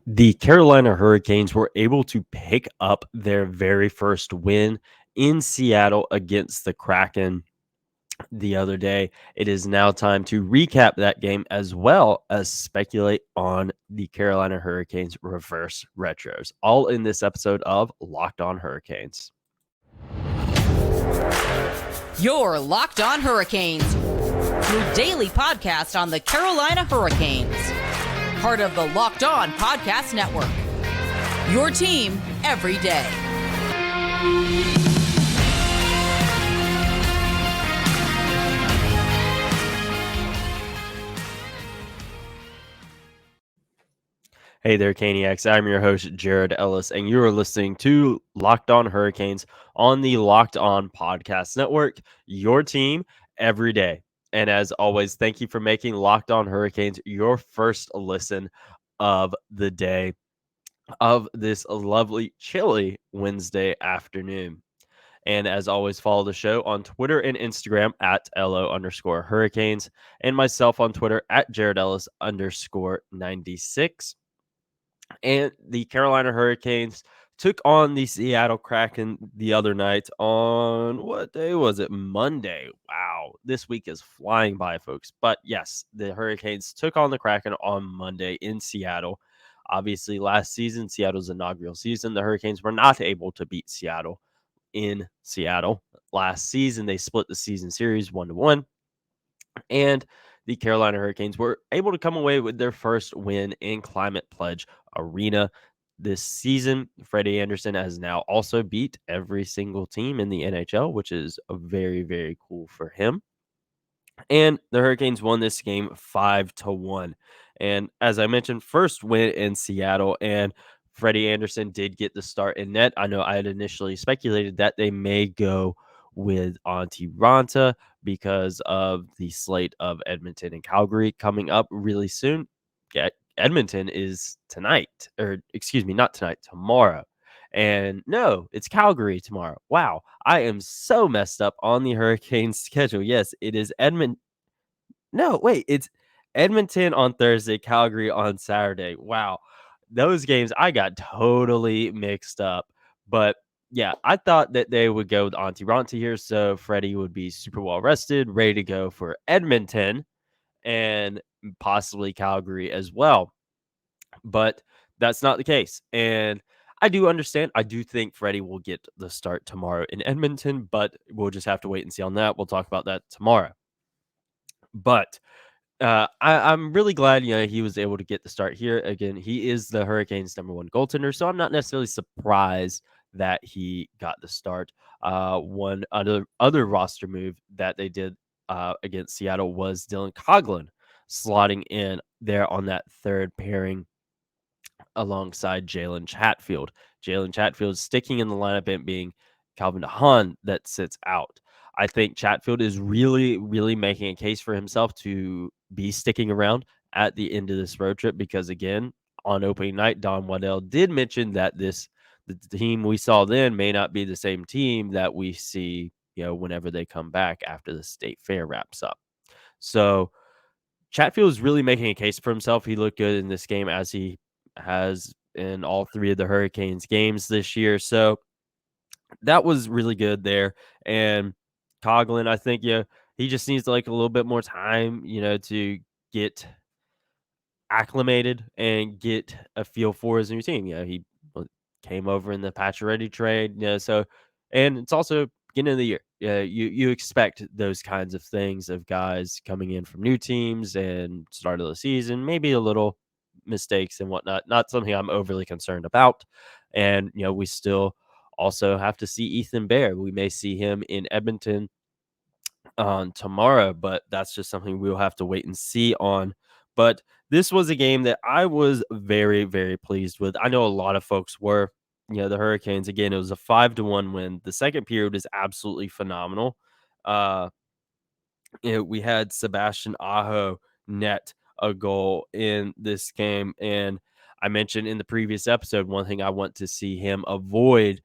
The Carolina Hurricanes were able to pick up their very first win in Seattle against the Kraken the other day. It is now time to recap that game as well as speculate on the Carolina Hurricanes reverse retros, all in this episode of Locked On Hurricanes. You're Locked On Hurricanes, your daily podcast on the Carolina Hurricanes, part of the Locked On Podcast Network, your team every day. Hey there, Caniacs. I'm your host, Jared Ellis, and you are listening to Locked On Hurricanes on the Locked On Podcast Network, your team every day. And as always, thank you for making Locked On Hurricanes your first listen of the day of this lovely, chilly Wednesday afternoon. And as always, follow the show on Twitter and Instagram at LO_Hurricanes and myself on Twitter at Jared Ellis _96. And the Carolina Hurricanes took on the Seattle Kraken the other night on what day was it? Monday. Wow. This week is flying by, folks. But yes, the Hurricanes took on the Kraken on Monday in Seattle. Obviously, last season, Seattle's inaugural season, the Hurricanes were not able to beat Seattle in Seattle. Last season, they split the season series 1-1. And the Carolina Hurricanes were able to come away with their first win in Climate Pledge Arena this season. Freddie Anderson has now also beat every single team in the NHL, which is very, very cool for him. And the Hurricanes won this game 5-1. And as I mentioned, first win in Seattle, and Freddie Anderson did get the start in net. I know I had initially speculated that they may go with Antti Raanta because of the slate of Edmonton and Calgary coming up really soon. Edmonton is tonight, or excuse me, not tonight, tomorrow. And no, it's Calgary tomorrow. Wow, I am so messed up on the Hurricanes schedule. Yes, it is Edmonton. No, wait, it's Edmonton on Thursday, Calgary on Saturday. Wow, those games I got totally mixed up. But yeah, I thought that they would go with Antti Raanta here, so Freddie would be super well rested, ready to go for Edmonton and possibly Calgary as well. But that's not the case. And I do understand. I do think Freddie will get the start tomorrow in Edmonton, but we'll just have to wait and see on that. We'll talk about that tomorrow. But I'm really glad, he was able to get the start here. Again, he is the Hurricanes' #1 goaltender, so I'm not necessarily surprised that he got the start. One other roster move that they did against Seattle was Dylan Coghlan slotting in there on that third pairing alongside Jalen Chatfield. Jalen Chatfield sticking in the lineup and being Calvin DeHaan that sits out. I think Chatfield is really, really making a case for himself to be sticking around at the end of this road trip because, again, on opening night, Don Waddell did mention that the team we saw then may not be the same team that we see, whenever they come back after the state fair wraps up. So Chatfield is really making a case for himself. He looked good in this game as he has in all three of the Hurricanes games this year. So that was really good there. And Coghlan, I think, he just needs like a little bit more time, to get acclimated and get a feel for his new team. He came over in the Pacioretty trade, so, and it's also beginning of the year. Yeah, you expect those kinds of things of guys coming in from new teams and start of the season, maybe a little mistakes and whatnot. Not something I'm overly concerned about. And, we still also have to see Ethan Bear. We may see him in Edmonton on tomorrow, but that's just something we'll have to wait and see on. But this was a game that I was very, very pleased with. I know a lot of folks were. The Hurricanes, again, it was a 5-1 win. The second period is absolutely phenomenal. We had Sebastian Aho net a goal in this game. And I mentioned in the previous episode, one thing I want to see him avoid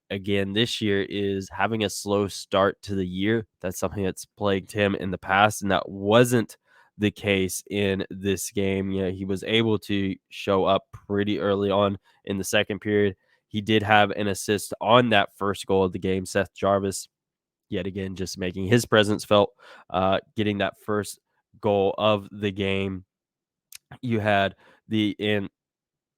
again this year is having a slow start to the year. That's something that's plagued him in the past, and that wasn't the case in this game. He was able to show up pretty early on in the second period. He did have an assist on that first goal of the game. Seth Jarvis, yet again, just making his presence felt, getting that first goal of the game. You had in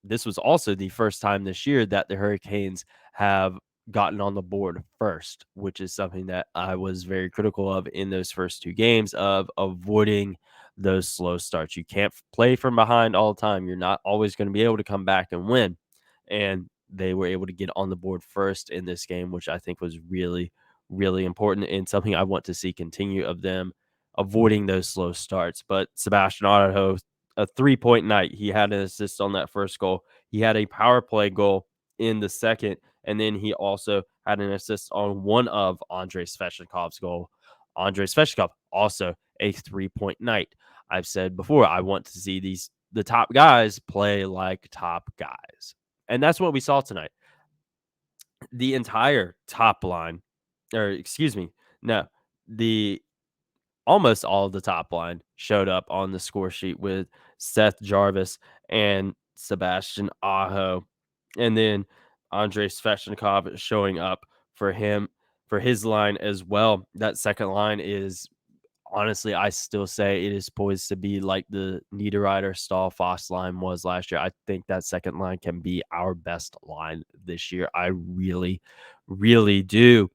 this was also the first time this year that the Hurricanes have gotten on the board first, which is something that I was very critical of in those first two games, of avoiding those slow starts. You can't play from behind all the time. You're not always going to be able to come back and win. And they were able to get on the board first in this game, which I think was really, really important and something I want to see continue of them avoiding those slow starts. But Sebastian Aho, a 3-point night. He had an assist on that first goal. He had a power play goal in the second, and then he also had an assist on one of Andrei Svechnikov's goal. Andrei Svechnikov also a 3-point night. I've said before, I want to see the top guys play like top guys. And that's what we saw tonight. The entire top line, or excuse me, no, the almost all of the top line showed up on the score sheet with Seth Jarvis and Sebastian Aho. And then Andrei Svechnikov showing up for his line as well. That second line is, honestly, I still say it is poised to be like the Niederreiter Stahl Foss line was last year. I think that second line can be our best line this year. I really, really do.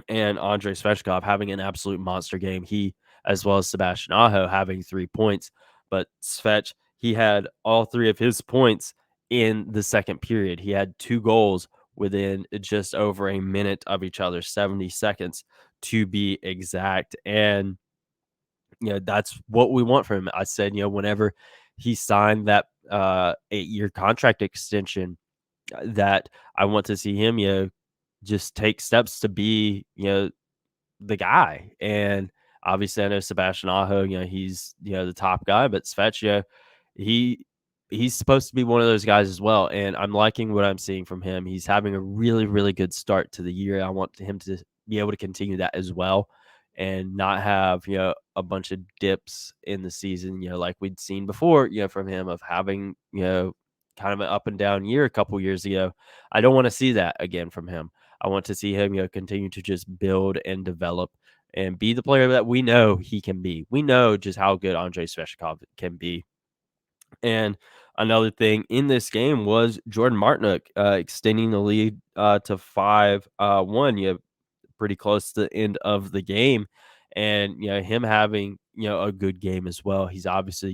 And Andrei Svechnikov having an absolute monster game. He, as well as Sebastian Aho, having 3 points. But Svech, he had all three of his points in the second period. He had 2 goals within just over a minute of each other, 70 seconds to be exact. And, that's what we want from him. I said, whenever he signed that 8-year contract extension, that I want to see him, just take steps to be, the guy. And obviously, I know Sebastian Aho, he's, the top guy, but Svech, he he's supposed to be one of those guys as well. And I'm liking what I'm seeing from him. He's having a really, really good start to the year. I want him to be able to continue that as well and not have, a bunch of dips in the season, like we'd seen before, from him, of having, kind of an up and down year a couple years ago. I don't want to see that again from him. I want to see him, continue to just build and develop and be the player that we know he can be. We know just how good Andrei Svechnikov can be. And another thing in this game was Jordan Martinook extending the lead to 5-1. Pretty close to the end of the game, and him having a good game as well. He's obviously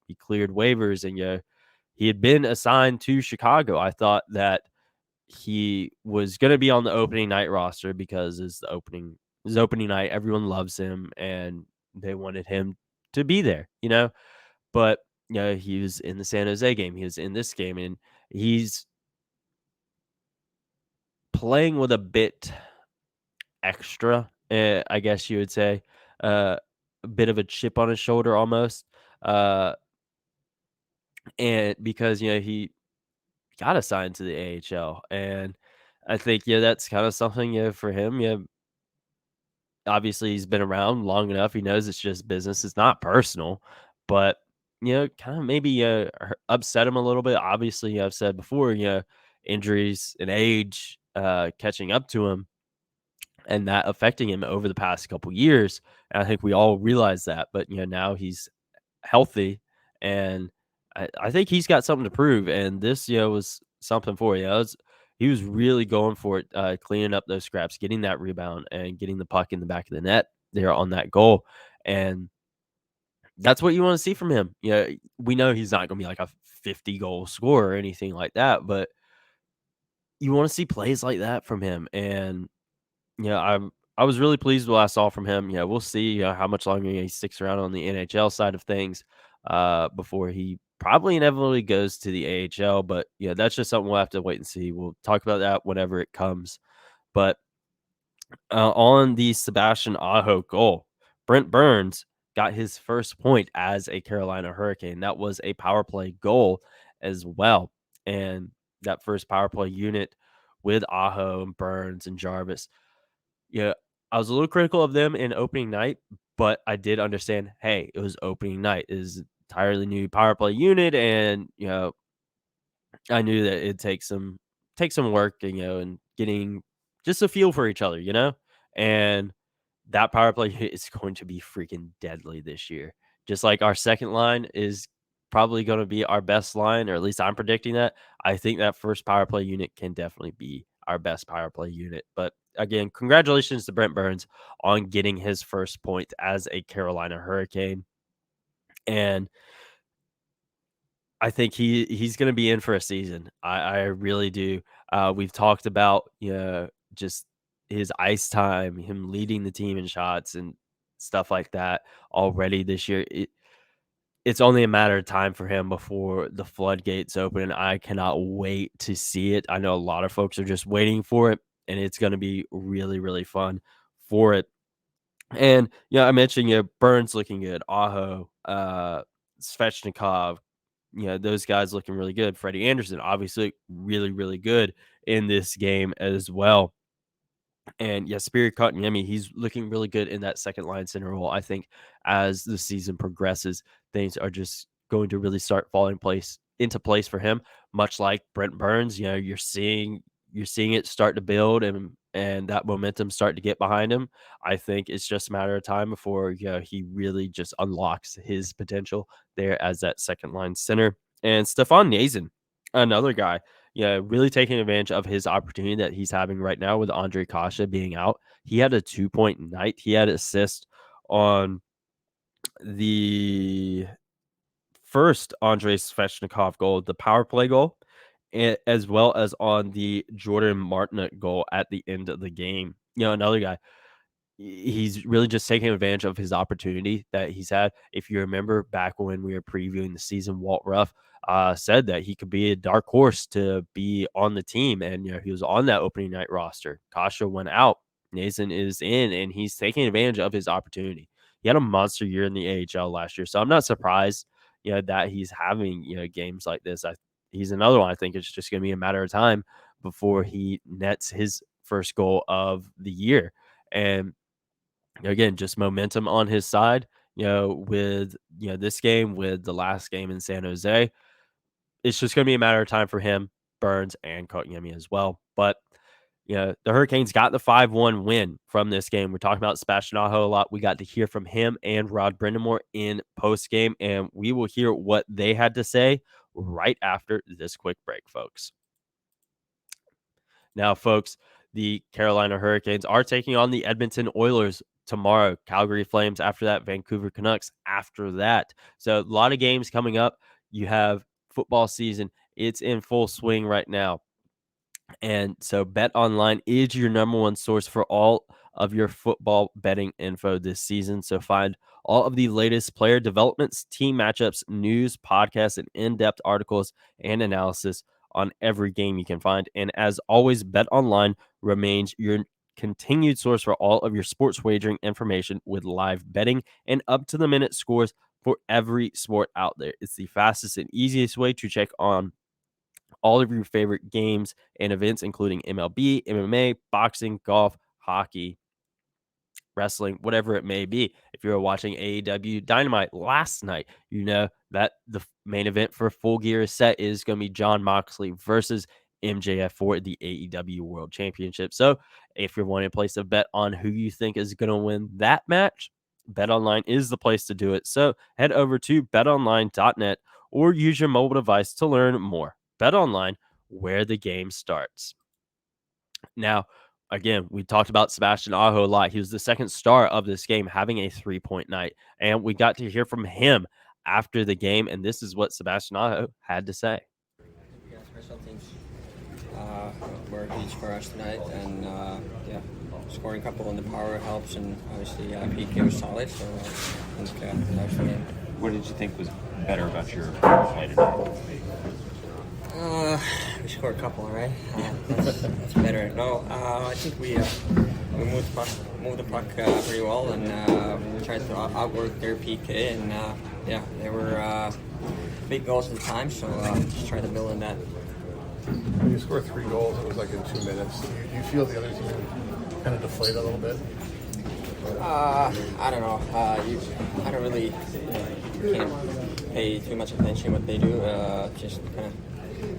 he cleared waivers, and he had been assigned to Chicago. I thought that he was going to be on the opening night roster because his opening night. Everyone loves him, and they wanted him to be there. But he was in the San Jose game. He was in this game, and he's playing with a bit extra, I guess you would say, a bit of a chip on his shoulder almost. Uh, and because he got assigned to the AHL, and I think that's kind of something for him. Obviously he's been around long enough. He knows it's just business. It's not personal, but kind of maybe upset him a little bit. Obviously, I've said before, injuries and age catching up to him, and that affecting him over the past couple years. And I think we all realize that. But now he's healthy, and I think he's got something to prove. And this was something for he was really going for it, cleaning up those scraps, getting that rebound, and getting the puck in the back of the net there on that goal. And that's what you want to see from him. We know he's not going to be like a 50 goal scorer or anything like that, but you want to see plays like that from him. And I was really pleased with what I saw from him. We'll see how much longer he sticks around on the NHL side of things before he probably inevitably goes to the AHL. But that's just something we'll have to wait and see. We'll talk about that whenever it comes. But on the Sebastian Aho goal, Brent Burns got his first point as a Carolina Hurricane. That was a power play goal as well. And that first power play unit with Aho and Burns and Jarvis. I was a little critical of them in opening night, but I did understand, hey, it was opening night. It is entirely new power play unit, and I knew that it'd take some work, and getting just a feel for each other, and that power play hit is going to be freaking deadly this year. Just like our second line is probably going to be our best line, or at least I'm predicting that. I think that first power play unit can definitely be our best power play unit. But again, congratulations to Brent Burns on getting his first point as a Carolina Hurricane. And I think he's going to be in for a season. I really do. We've talked about just his ice time, him leading the team in shots and stuff like that already this year. It's only a matter of time for him before the floodgates open, and I cannot wait to see it. I know a lot of folks are just waiting for it, and it's going to be really, really fun for it. And I mentioned Burns looking good, Aho, Svechnikov, those guys looking really good. Freddie Anderson, obviously, really, really good in this game as well. And Spirit Kotkaniemi, he's looking really good in that second line center role. I think as the season progresses, things are just going to really start falling into place for him. Much like Brent Burns, you're seeing it start to build, and that momentum start to get behind him. I think it's just a matter of time before he really just unlocks his potential there as that second line center. And Stefan Nazin, another guy, really taking advantage of his opportunity that he's having right now with Andre Kasha being out. He had a 2-point night. He had assist on the first Andrei Svechnikov goal, the power play goal, as well as on the Jordan Martinet goal at the end of the game. Another guy, he's really just taking advantage of his opportunity that he's had. If you remember back when we were previewing the season, Walt Ruff said that he could be a dark horse to be on the team, and he was on that opening night roster. Kasha went out, Nathan is in, and he's taking advantage of his opportunity. He had a monster year in the AHL last year, so I'm not surprised, that he's having games like this. He's another one. I think it's just going to be a matter of time before he nets his first goal of the year. And again, just momentum on his side, with this game, with the last game in San Jose. It's just going to be a matter of time for him, Burns, and Kotkaniemi as well. But the Hurricanes got the 5-1 win from this game. We're talking about Sebastian Aho a lot. We got to hear from him and Rod Brind'Amour in postgame, and we will hear what they had to say right after this quick break, folks. Now, folks, the Carolina Hurricanes are taking on the Edmonton Oilers tomorrow. Calgary Flames after that, Vancouver Canucks after that. So a lot of games coming up. You have football season. It's in full swing right now. And so BetOnline is your number one source for all of your football betting info this season. So find all of the latest player developments, team matchups, news, podcasts, and in-depth articles and analysis on every game you can find. And as always, BetOnline remains your continued source for all of your sports wagering information with live betting and up-to-the-minute scores for every sport out there. It's the fastest and easiest way to check on all of your favorite games and events, including MLB, MMA, boxing, golf, hockey, wrestling, whatever it may be. If you were watching AEW Dynamite last night, you know that the main event for Full Gear is set is going to be Jon Moxley versus MJF for the AEW World Championship. So if you're wanting to place a bet on who you think is going to win that match, BetOnline is the place to do it. So head over to betonline.net or use your mobile device to learn more. BetOnline, where the game starts. Now, again, we talked about Sebastian Aho a lot. He was the second star of this game, having a 3-point night. And we got to hear from him after the game, and this is what Sebastian Aho had to say. Yeah, special teams were huge for us tonight, and scoring a couple on the power helps, and obviously PK was solid, so I think that was the game. What did you think was better about your play tonight? We scored a couple, right? That's better. No, I think we moved the puck pretty well, and we tried to outwork their PK, and they were big goals at the time, so just try to build on that. When you score 3 goals, it was like in 2 minutes. Do you feel the other team kind of deflate a little bit? I don't know. I don't really can't pay too much attention what they do. Just kind of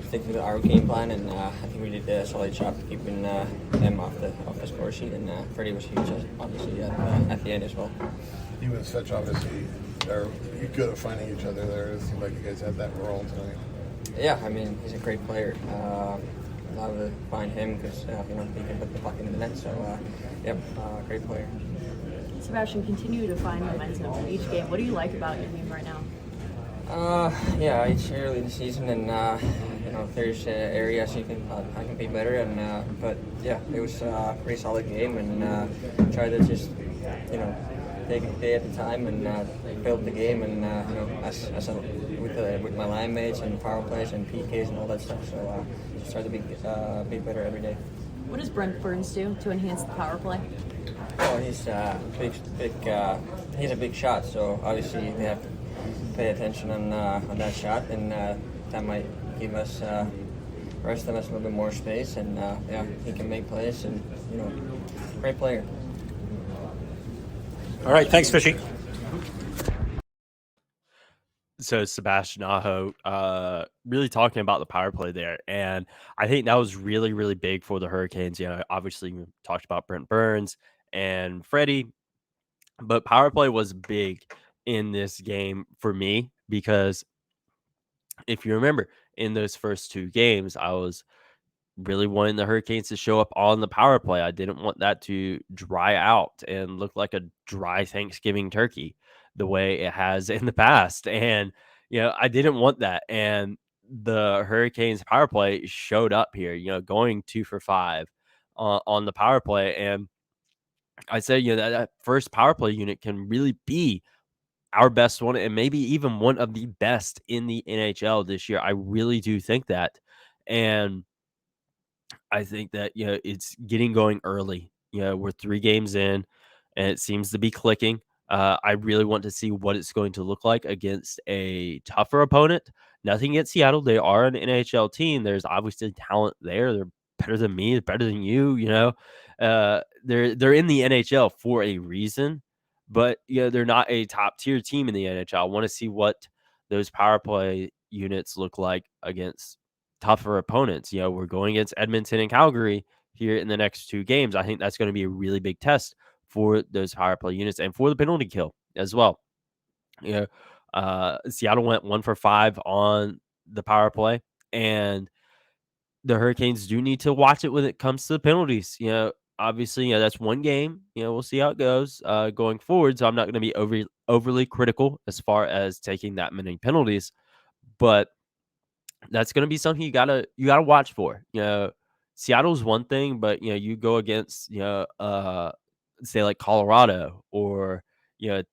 stick to our game plan, and I think we did a solid job keeping them off the score sheet. And Freddie was huge, obviously, at the end as well. You and Svetch obviously are good at finding each other there. It seemed like you guys had that role tonight. Yeah, I mean, he's a great player. Love to find him because he can put the puck in the net. So, great player. Sebastian, continue to find momentum in each game. What do you like about your team right now? It's early in the season, and if there's areas I can be better. And but yeah, it was a pretty solid game, and try to just take it a day at a time and build the game, and with my line mates and power plays and PKs and all that stuff. So just try to be better every day. What does Brent Burns do to enhance the power play? Oh, he's big. He's a big shot, so obviously they have to pay attention on that shot, and that might give us rest of us a little bit more space. And he can make plays, and great player. All right, thanks, Fishy. So Sebastian Aho, really talking about the power play there, and I think that was really, really big for the Hurricanes. Obviously we talked about Brent Burns and Freddie, but power play was big in this game for me because if you remember in those first two games, I was really wanting the Hurricanes to show up on the power play. I didn't want that to dry out and look like a dry Thanksgiving turkey the way it has in the past. And, I didn't want that. And the Hurricanes power play showed up here, going 2 for 5 on the power play. And I said, that first power play unit can really be our best one and maybe even one of the best in the NHL this year. I really do think that. And I think that, it's getting going early. We're 3 games in and it seems to be clicking. I really want to see what it's going to look like against a tougher opponent. Nothing against Seattle. They are an NHL team. There's obviously talent there. They're better than me, better than you, they're in the NHL for a reason, but they're not a top tier team in the NHL. I want to see what those power play units look like against tougher opponents. We're going against Edmonton and Calgary here in the next 2 games. I think that's going to be a really big test for those power play units and for the penalty kill as well. Seattle went 1 for 5 on the power play, and the Hurricanes do need to watch it when it comes to the penalties. Obviously, that's 1 game. We'll see how it goes going forward. So I'm not going to be overly critical as far as taking that many penalties, but that's going to be something you gotta watch for. Seattle's one thing, but you go against say like Colorado or a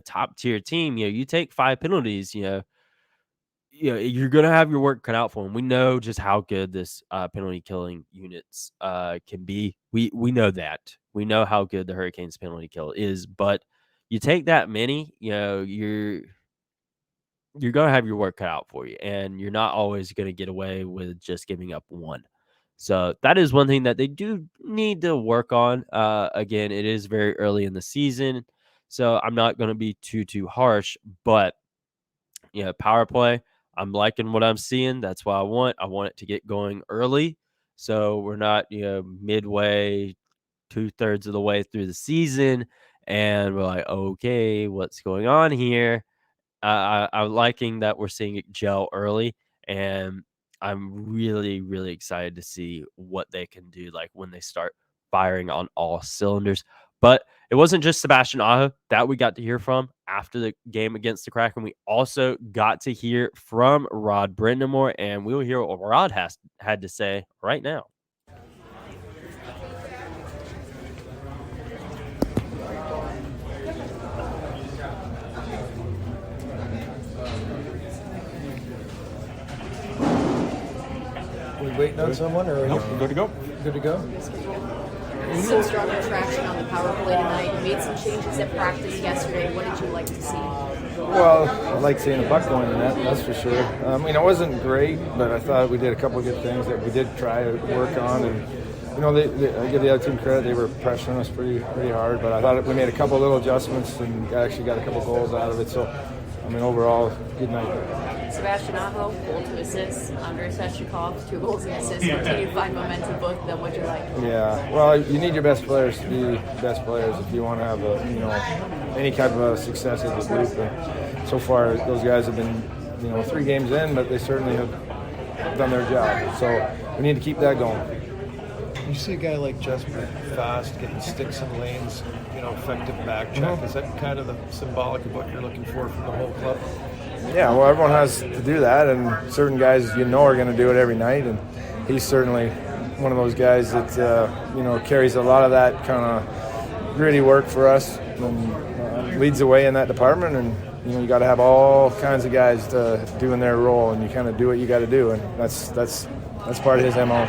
top tier team. You take 5 penalties. You're gonna have your work cut out for them. We know just how good this penalty killing units can be. We know that. We know how good the Hurricanes penalty kill is, but you take that many, you're gonna have your work cut out for you, and you're not always gonna get away with just giving up 1. So that is one thing that they do need to work on. Again, it is very early in the season, so I'm not gonna be too harsh, but power play, I'm liking what I'm seeing. That's what I want. I want it to get going early, so we're not midway, 2/3 of the way through the season, and we're like, okay, what's going on here? I'm liking that we're seeing it gel early, and I'm really, really excited to see what they can do, like when they start firing on all cylinders. But it wasn't just Sebastian Aho that we got to hear from after the game against the Kraken. We also got to hear from Rod Brind'Amour, and we'll hear what Rod had to say right now. We waiting on someone, or Nope, we're good to go. Good to go. Some strong traction on the power play tonight. You made some changes at practice yesterday. What did you like to see? Well, I like seeing the puck going in that, that's for sure. It wasn't great, but I thought we did a couple of good things that we did try to work on, and I give the other team credit. They were pressuring us pretty hard, but I thought we made a couple little adjustments and actually got a couple goals out of it. So, overall, good night. Sebastian Aho, goal, 2 assists. Andrei Svechnikov, 2 goals and assists. Continue to find momentum, both of them. What'd you like? Yeah, well, you need your best players to be the best players if you want to have any type of success as a group. And so far, those guys have been 3 games in, but they certainly have done their job. So we need to keep that going. You see a guy like Jesper fast, getting sticks in lanes, effective back check. Is that kind of the symbolic of what you're looking for from the whole club? Yeah, well, everyone has to do that, and certain guys are going to do it every night, and he's certainly one of those guys that carries a lot of that kind of gritty work for us and leads the way in that department. And you got to have all kinds of guys doing their role, and you kind of do what you got to do, and that's part of his MO.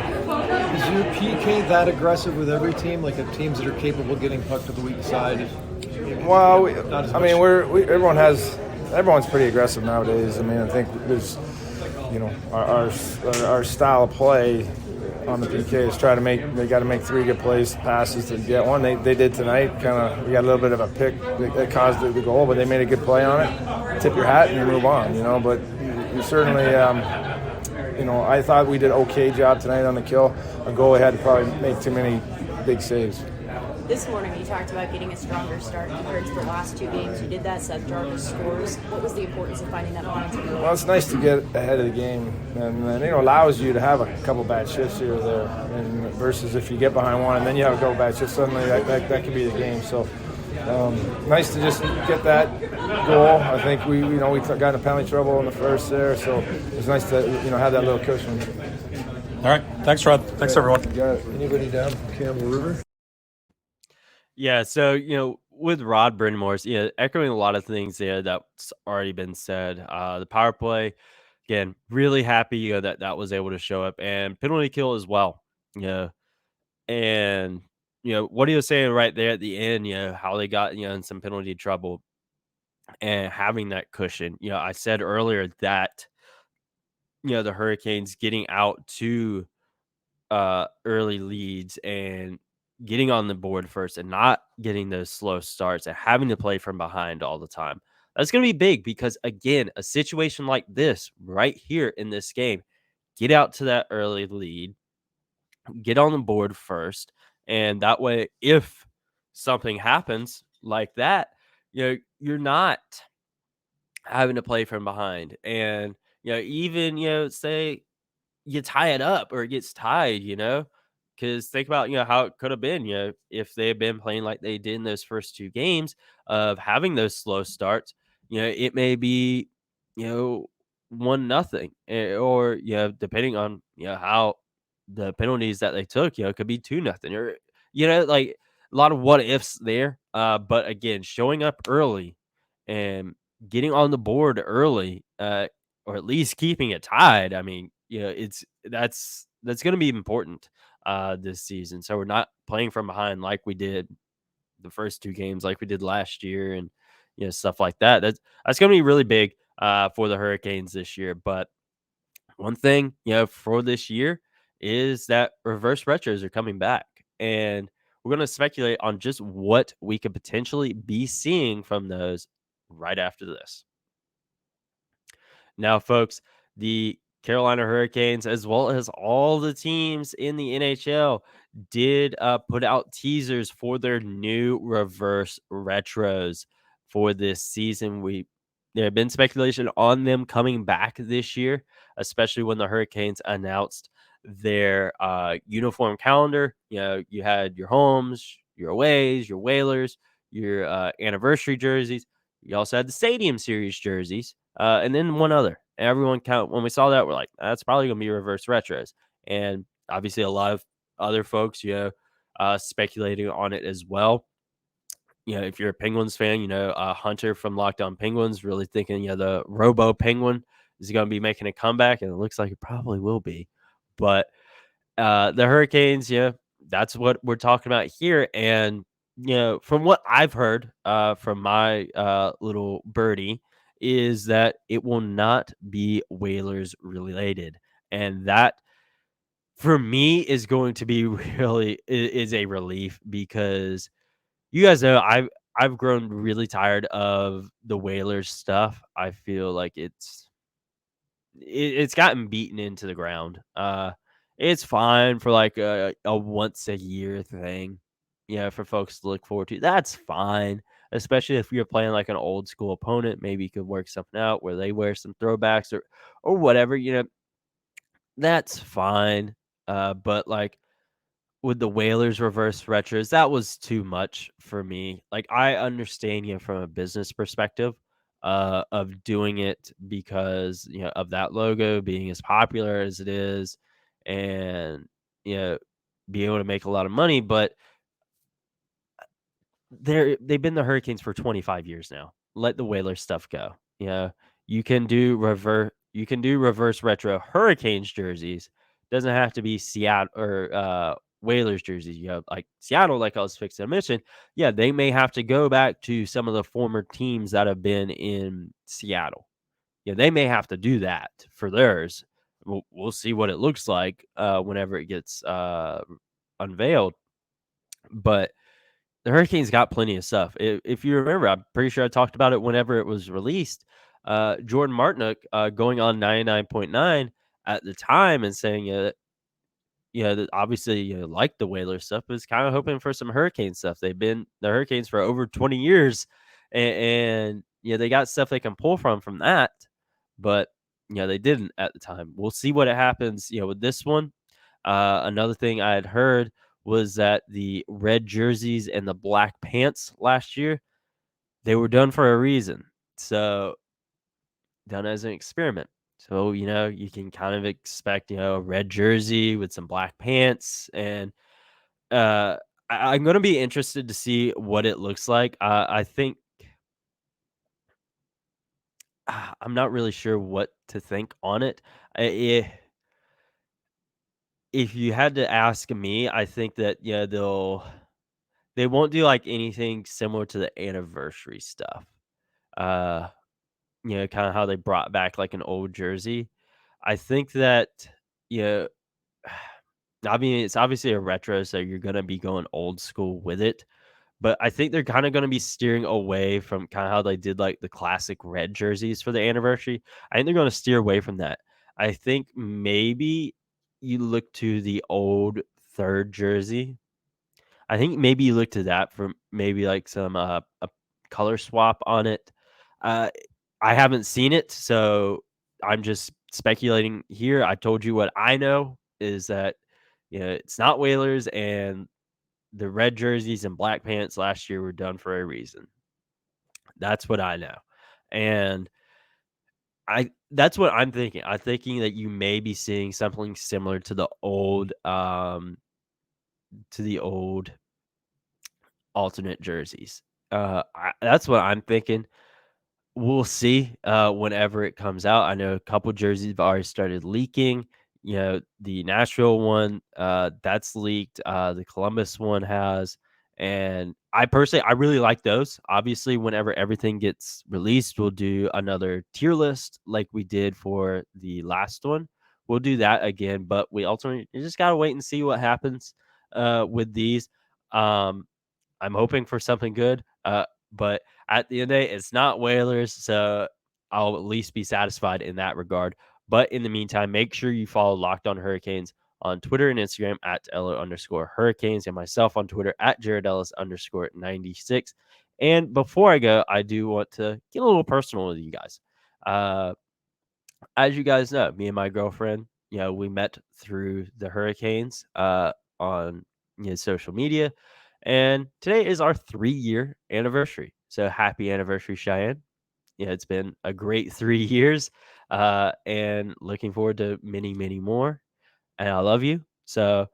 Is your PK that aggressive with every team? Like teams that are capable of getting puck to the weak side? Well, everyone's pretty aggressive nowadays. I think there's, our style of play on the PK is they got to make 3 good passes to get one. They did tonight. We got a little bit of a pick that caused the goal, but they made a good play on it. Tip your hat and you move on, But you certainly, I thought we did an okay job tonight on the kill. A goalie had to probably make too many big saves. This morning you talked about getting a stronger start compared to the last 2 games. You did that, Seth Jarvis scores. What was the importance of finding that momentum? Well, it's nice to get ahead of the game, and it allows you to have a couple bad shifts here or there, and versus if you get behind one and then you have a couple bad shifts, suddenly that could be the game. So nice to just get that goal. I think we got in penalty trouble in the first there, so it's nice to have that little cushion. All right, thanks, Rod. Thanks, everyone. Anybody down Campbell River? Yeah, so, with Rod Brind'Amour, echoing a lot of things there that's already been said. The power play, again, really happy, that was able to show up, and penalty kill as well, and, what he was saying right there at the end, how they got, in some penalty trouble and having that cushion. I said earlier that, the Hurricanes getting out to early leads and getting on the board first and not getting those slow starts and having to play from behind all the time. That's going to be big because, again, a situation like this right here in this game, get out to that early lead, get on the board first, and that way, if something happens like that, you're not having to play from behind. And, even, say you tie it up or it gets tied, because think about, how it could have been, if they had been playing like they did in those first 2 games of having those slow starts, it may be, 1-0, or, depending on, how the penalties that they took, it could be 2-0 or, like a lot of what ifs there. But again, showing up early and getting on the board early, or at least keeping it tied. I mean, that's going to be important this season. So we're not playing from behind like we did the first 2 games, like we did last year, and stuff like that. That's going to be really big for the Hurricanes this year. But one thing for this year is that reverse retros are coming back, and we're going to speculate on just what we could potentially be seeing from those right after this. Now, folks, the Carolina Hurricanes, as well as all the teams in the NHL, did put out teasers for their new reverse retros for this season. There have been speculation on them coming back this year, especially when the Hurricanes announced their uniform calendar. You had your homes, your aways, your Whalers, your anniversary jerseys. You also had the Stadium Series jerseys, and then one other. Everyone when we saw that, we're like, that's probably going to be reverse retros. And obviously a lot of other folks, speculating on it as well. If you're a Penguins fan, Hunter from Locked On Penguins really thinking, the Robo Penguin is going to be making a comeback, and it looks like it probably will be. But the Hurricanes, that's what we're talking about here. And, from what I've heard from my little birdie, is that it will not be Whalers related. And that for me is going to be really is a relief because you guys know I've grown really tired of the Whalers stuff. I feel like it's gotten beaten into the ground. It's fine for like a once a year thing, for folks to look forward to. That's fine, especially if you're playing like an old school opponent. Maybe you could work something out where they wear some throwbacks or whatever. That's fine. But like with the Whalers reverse retros, that was too much for me. Like I understand, from a business perspective, of doing it because of that logo being as popular as it is, and you know be able to make a lot of money. But they've been the Hurricanes for 25 years now. Let the Whalers stuff go. You can do reverse retro Hurricanes jerseys. Doesn't have to be Seattle or Whalers jerseys. Like Seattle, like I was fixing to mention. Yeah, they may have to go back to some of the former teams that have been in Seattle. Yeah, they may have to do that for theirs. We'll see what it looks like whenever it gets unveiled. But the Hurricanes got plenty of stuff. If you remember, I'm pretty sure I talked about it whenever it was released. Jordan Martinook going on 99.9 at the time and saying, that obviously like the Whaler stuff, but was kind of hoping for some Hurricane stuff. They've been the Hurricanes for over 20 years, and they got stuff they can pull from that, but they didn't at the time. We'll see what happens, with this one. Another thing I had heard was that the red jerseys and the black pants last year, they were done for a reason. So done as an experiment. So, you can kind of expect, a red jersey with some black pants. And I'm going to be interested to see what it looks like. I think I'm not really sure what to think on it. If you had to ask me, I think that, they won't do like anything similar to the anniversary stuff. Uh, kind of how they brought back like an old jersey. I think that, you know, I mean, it's obviously a retro, so you're gonna be going old school with it. But I think they're kind of gonna be steering away from kind of how they did like the classic red jerseys for the anniversary. I think they're gonna steer away from that. I think maybe you look to the old third jersey. I think maybe you look to that for maybe like some a color swap on it. Uh, I haven't seen it, so I'm just speculating here. I told you what I know is that it's not Whalers, and the red jerseys and black pants last year were done for a reason. That's what I know, and that's what I'm thinking. I'm thinking that you may be seeing something similar to the old alternate jerseys. That's what I'm thinking. We'll see whenever it comes out. I know a couple jerseys have already started leaking. The Nashville one that's leaked. The Columbus one has, and I really like those. Obviously, whenever everything gets released, we'll do another tier list like we did for the last one. We'll do that again, but we ultimately you just gotta wait and see what happens with these. Um, I'm hoping for something good. But at the end of the day, it's not Whalers, so I'll at least be satisfied in that regard. But in the meantime, make sure you follow Locked On Hurricanes on Twitter and Instagram at @Elo_Hurricanes and myself on Twitter at JaredEllis_96. And before I go, I do want to get a little personal with you guys. As you guys know, me and my girlfriend, we met through the Hurricanes on social media. And today is our 3-year anniversary. So happy anniversary, Cheyenne. It's been a great 3 years. And looking forward to many, many more. And I love you. So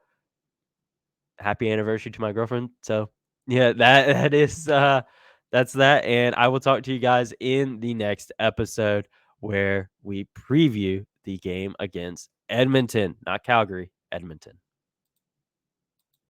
happy anniversary to my girlfriend. So yeah, that is that's that. And I will talk to you guys in the next episode where we preview the game against Edmonton, not Calgary, Edmonton.